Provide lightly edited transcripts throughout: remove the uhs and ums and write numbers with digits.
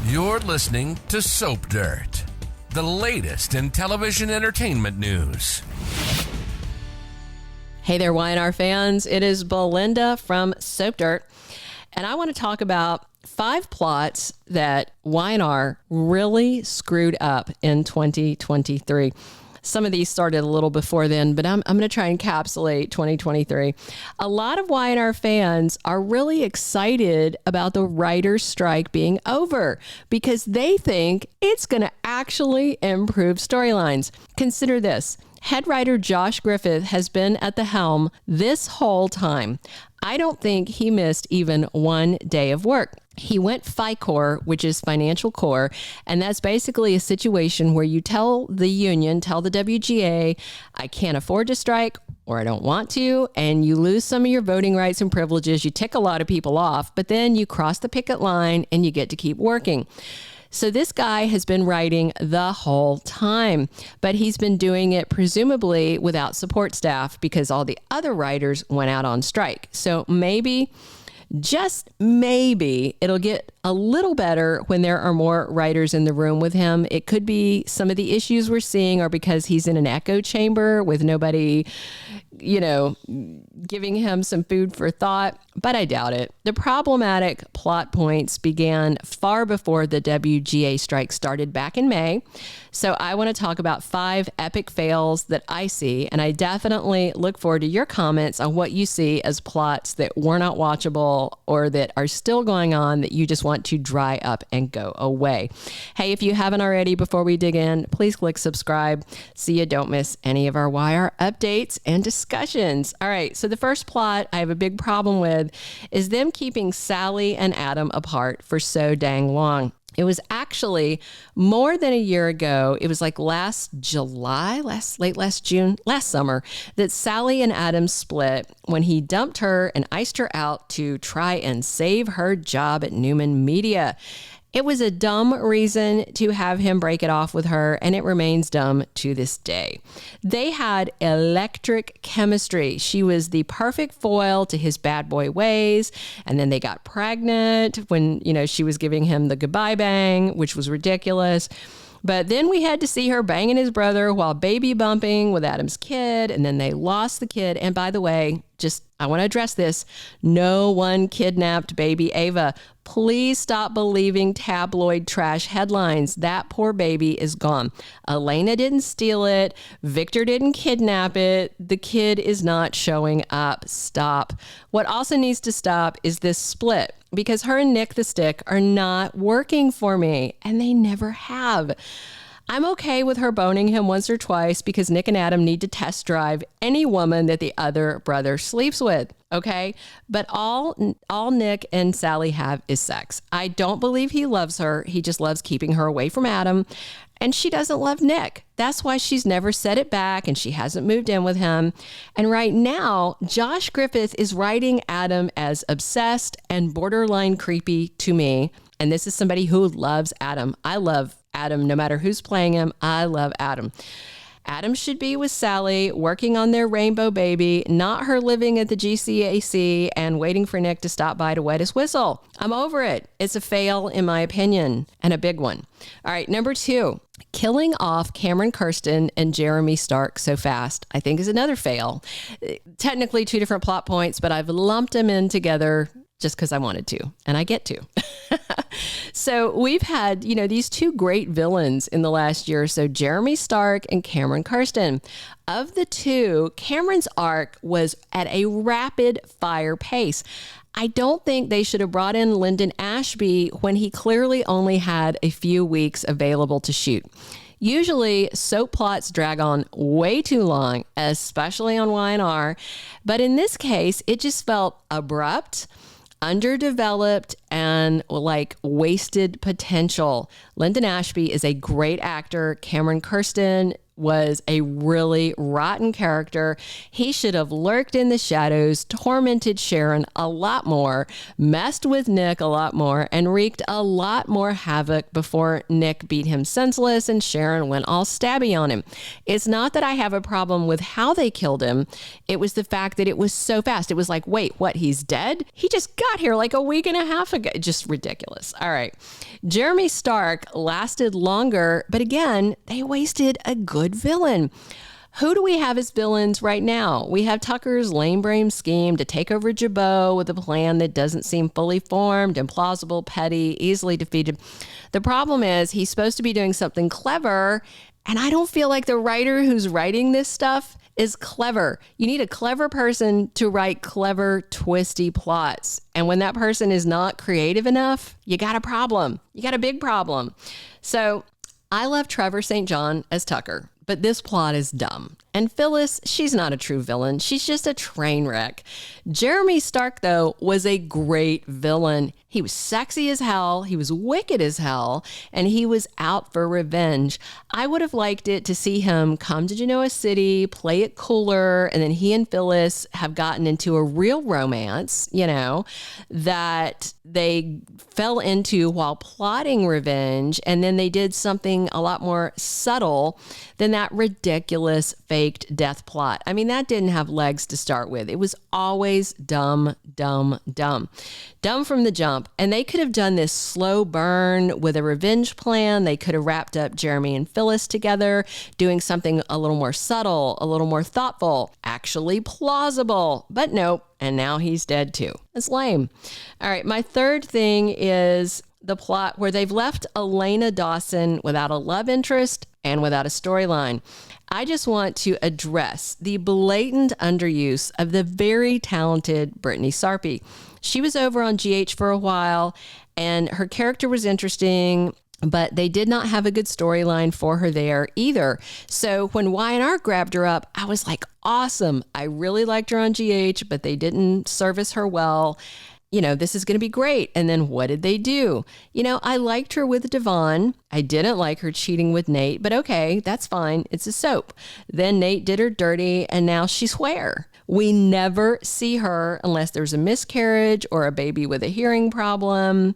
You're listening to Soap Dirt, the latest in television entertainment news. Hey there, Y&R fans. It is Belinda from Soap Dirt, and I want to talk about 5 plots that Y&R really screwed up in 2023. Some of these started a little before then, but I'm going to try and encapsulate 2023. A lot of Y&R fans are really excited about the writer's strike being over because they think it's going to actually improve storylines. Consider this. Head writer Josh Griffith has been at the helm this whole time. I don't think he missed even one day of work. He went FICOR, which is financial core, and that's basically a situation where you tell the union, tell the WGA, I can't afford to strike or I don't want to, and you lose some of your voting rights and privileges. You tick a lot of people off, but then you cross the picket line and you get to keep working. So this guy has been writing the whole time, but he's been doing it presumably without support staff because all the other writers went out on strike. So maybe, just maybe, it'll get a little better when there are more writers in the room with him. It could be some of the issues we're seeing are because he's in an echo chamber with nobody, giving him some food for thought, but I doubt it. The problematic plot points began far before the WGA strike started back in May. So I want to talk about 5 epic fails that I see, and I definitely look forward to your comments on what you see as plots that were not watchable or that are still going on that you just want to dry up and go away. Hey, if you haven't already, before we dig in, please click subscribe so you don't miss any of our YR updates and discussions. All right, so the first plot I have a big problem with is them keeping Sally and Adam apart for so dang long. It was actually more than a year ago. It was like last summer, that Sally and Adam split when he dumped her and iced her out to try and save her job at Newman Media. It was a dumb reason to have him break it off with her, and it remains dumb to this day. They had electric chemistry. She was the perfect foil to his bad boy ways, and then they got pregnant when, she was giving him the goodbye bang, which was ridiculous. But then we had to see her banging his brother while baby bumping with Adam's kid, and then they lost the kid. And by the way, I want to address this. No one kidnapped baby Ava. Please stop believing tabloid trash headlines. That poor baby is gone. Elena didn't steal it. Victor didn't kidnap it. The kid is not showing up. Stop. What also needs to stop is this split, because her and Nick the Stick are not working for me, and they never have. I'm okay with her boning him once or twice because Nick and Adam need to test drive any woman that the other brother sleeps with, okay? But all Nick and Sally have is sex. I don't believe he loves her. He just loves keeping her away from Adam. And she doesn't love Nick. That's why she's never said it back and she hasn't moved in with him. And right now, Josh Griffith is writing Adam as obsessed and borderline creepy to me. And this is somebody who loves Adam. I love Adam, no matter who's playing him. I love Adam. Adam should be with Sally, working on their rainbow baby, not her living at the GCAC and waiting for Nick to stop by to wet his whistle. I'm over it. It's a fail, in my opinion, and a big one. All right, number 2, killing off Cameron Kirsten and Jeremy Stark so fast, I think, is another fail. Technically 2 different plot points, but I've lumped them in together just because I wanted to, and I get to. So we've had, these 2 great villains in the last year or so, Jeremy Stark and Cameron Kirsten. Of the 2, Cameron's arc was at a rapid fire pace. I don't think they should have brought in Linden Ashby when he clearly only had a few weeks available to shoot. Usually, soap plots drag on way too long, especially on Y&R. But in this case, it just felt abrupt, underdeveloped, and like wasted potential. Linden Ashby is a great actor. Cameron Kirsten was a really rotten character. He should have lurked in the shadows, tormented Sharon a lot more, messed with Nick a lot more, and wreaked a lot more havoc before Nick beat him senseless and Sharon went all stabby on him. It's not that I have a problem with how they killed him. It was the fact that it was so fast. It was like, wait, what? He's dead? He just got here like a week and a half ago. Just ridiculous. All right. Jeremy Stark lasted longer, but again, they wasted a good villain. Who do we have as villains right now? We have Tucker's lame-brain scheme to take over Jabot with a plan that doesn't seem fully formed, implausible, petty, easily defeated. The problem is he's supposed to be doing something clever, and I don't feel like the writer who's writing this stuff is clever. You need a clever person to write clever, twisty plots. And when that person is not creative enough, you got a problem. You got a big problem. So I love Trevor St. John as Tucker, but this plot is dumb. And Phyllis, she's not a true villain. She's just a train wreck. Jeremy Stark, though, was a great villain. He was sexy as hell, he was wicked as hell, and he was out for revenge. I would have liked it to see him come to Genoa City, play it cooler, and then he and Phyllis have gotten into a real romance, that they fell into while plotting revenge, and then they did something a lot more subtle than that ridiculous faked death plot. I mean, that didn't have legs to start with. It was always dumb, dumb, dumb. Dumb from the jump. And they could have done this slow burn with a revenge plan. They could have wrapped up Jeremy and Phyllis together, doing something a little more subtle, a little more thoughtful, actually plausible. But nope. And now he's dead too. It's lame. All right. My third thing is the plot where they've left Elena Dawson without a love interest and without a storyline. I just want to address the blatant underuse of the very talented Brytni Sarpy. She was over on GH for a while, and her character was interesting, but they did not have a good storyline for her there either. So when Y&R grabbed her up, I was like, awesome. I really liked her on GH, but they didn't service her well. This is going to be great. And then what did they do? I liked her with Devon. I didn't like her cheating with Nate, but okay, that's fine. It's a soap. Then Nate did her dirty, and now she's where? We never see her unless there's a miscarriage or a baby with a hearing problem.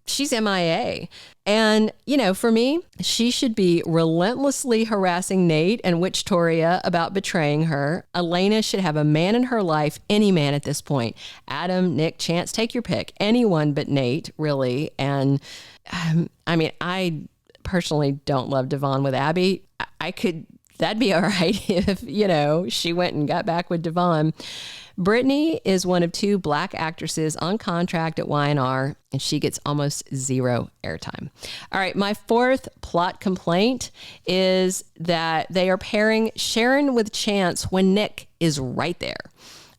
She's MIA. And, for me, she should be relentlessly harassing Nate and Witchtoria about betraying her. Elena should have a man in her life, any man at this point. Adam, Nick, Chance, take your pick. Anyone but Nate, really. And, I personally don't love Devon with Abby. That'd be all right if, she went and got back with Devon. Brytni is one of 2 Black actresses on contract at Y&R, and she gets almost zero airtime. All right, my fourth plot complaint is that they are pairing Sharon with Chance when Nick is right there.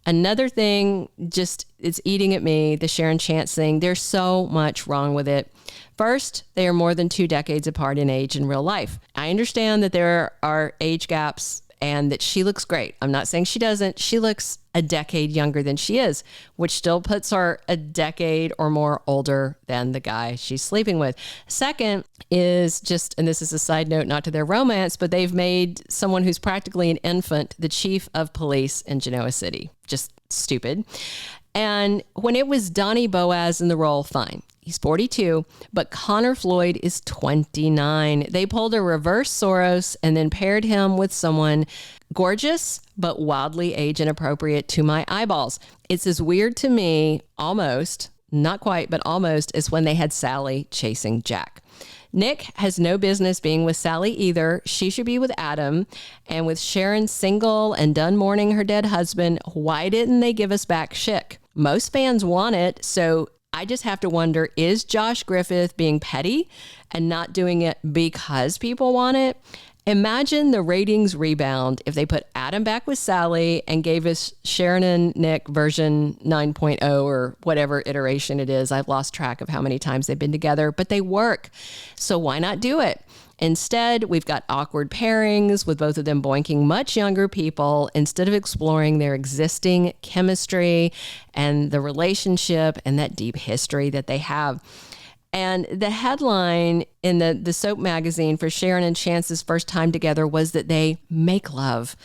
Another thing, it's eating at me, the Sharon Chance thing. There's so much wrong with it. First, they are more than 2 decades apart in age in real life. I understand that there are age gaps and that she looks great. I'm not saying she doesn't. She looks a decade younger than she is, which still puts her a decade or more older than the guy she's sleeping with. Second is and this is a side note, not to their romance, but they've made someone who's practically an infant the chief of police in Genoa City. Just stupid. And when it was Donnie Boaz in the role, fine. He's 42, but Connor Floyd is 29. They pulled a reverse Soros and then paired him with someone gorgeous, but wildly age inappropriate to my eyeballs. It's as weird to me, almost, not quite, but almost, as when they had Sally chasing Jack. Nick has no business being with Sally either. She should be with Adam. And with Sharon single and done mourning her dead husband, why didn't they give us back Schick? Most fans want it, so I just have to wonder, is Josh Griffith being petty and not doing it because people want it? Imagine the ratings rebound if they put Adam back with Sally and gave us Sharon and Nick version 9.0 or whatever iteration it is. I've lost track of how many times they've been together, but they work. So why not do it? Instead, we've got awkward pairings with both of them boinking much younger people instead of exploring their existing chemistry and the relationship and that deep history that they have. And the headline in the soap magazine for Sharon and Chance's first time together was that they make love.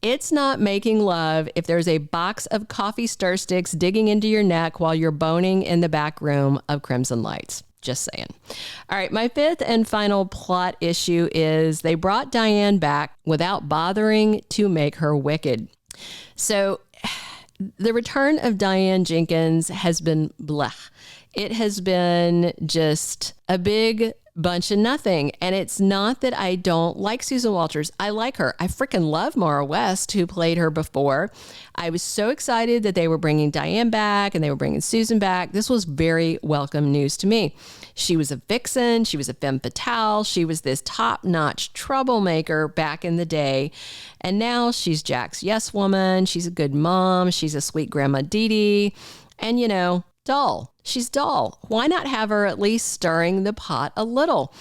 It's not making love if there's a box of coffee stir sticks digging into your neck while you're boning in the back room of Crimson Lights. Just saying. All right, my fifth and final plot issue is they brought Diane back without bothering to make her wicked. So the return of Diane Jenkins has been blech. It has been just a big bunch of nothing. And it's not that I don't like Susan Walters. I like her. I freaking love Morrow West, who played her before. I was so excited that they were bringing Diane back and they were bringing Susan back. This was very welcome news to me. She was a vixen. She was a femme fatale. She was this top-notch troublemaker back in the day. And now she's Jack's yes woman. She's a good mom. She's a sweet grandma Dee Dee. And, dull. She's dull. Why not have her at least stirring the pot a little?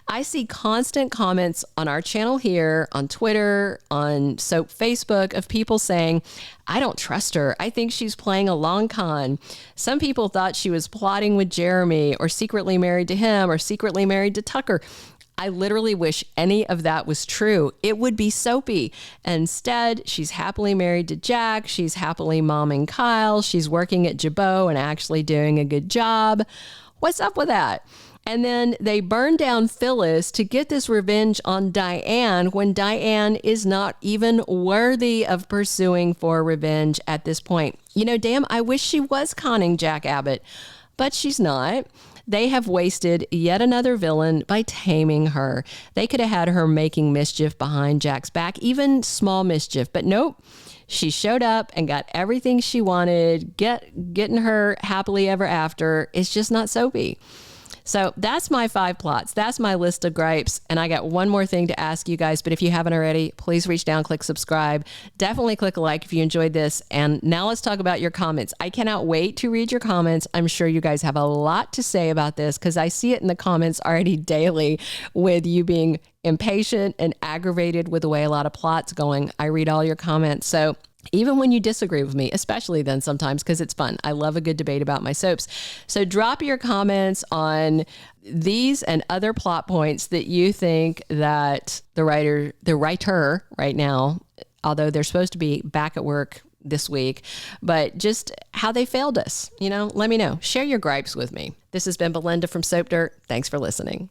I see constant comments on our channel here, on Twitter, on Soap Facebook of people saying, I don't trust her. I think she's playing a long con. Some people thought she was plotting with Jeremy or secretly married to him or secretly married to Tucker. I literally wish any of that was true. It would be soapy. Instead, she's happily married to Jack. She's happily momming Kyle. She's working at Jabot and actually doing a good job. What's up with that? And then they burn down Phyllis to get this revenge on Diane when Diane is not even worthy of pursuing for revenge at this point. Damn, I wish she was conning Jack Abbott, but she's not. They have wasted yet another villain by taming her. They could have had her making mischief behind Jack's back, even small mischief, but nope. She showed up and got everything she wanted, getting her happily ever after. It's just not soapy. So that's my 5 plots. That's my list of gripes. And I got one more thing to ask you guys, but if you haven't already, please reach down, click subscribe. Definitely click a like if you enjoyed this. And now let's talk about your comments. I cannot wait to read your comments. I'm sure you guys have a lot to say about this because I see it in the comments already daily with you being impatient and aggravated with the way a lot of plots going. I read all your comments. So even when you disagree with me, especially then sometimes, because it's fun. I love a good debate about my soaps. So drop your comments on these and other plot points that you think that the writer right now, although they're supposed to be back at work this week, but just how they failed us. Let me know. Share your gripes with me. This has been Belinda from Soap Dirt. Thanks for listening.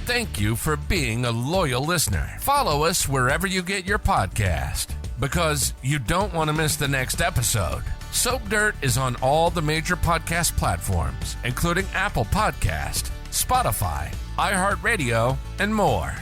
Thank you for being a loyal listener. Follow us wherever you get your podcast, because you don't want to miss the next episode. Soap Dirt is on all the major podcast platforms, including Apple Podcast, Spotify, iHeartRadio, and more.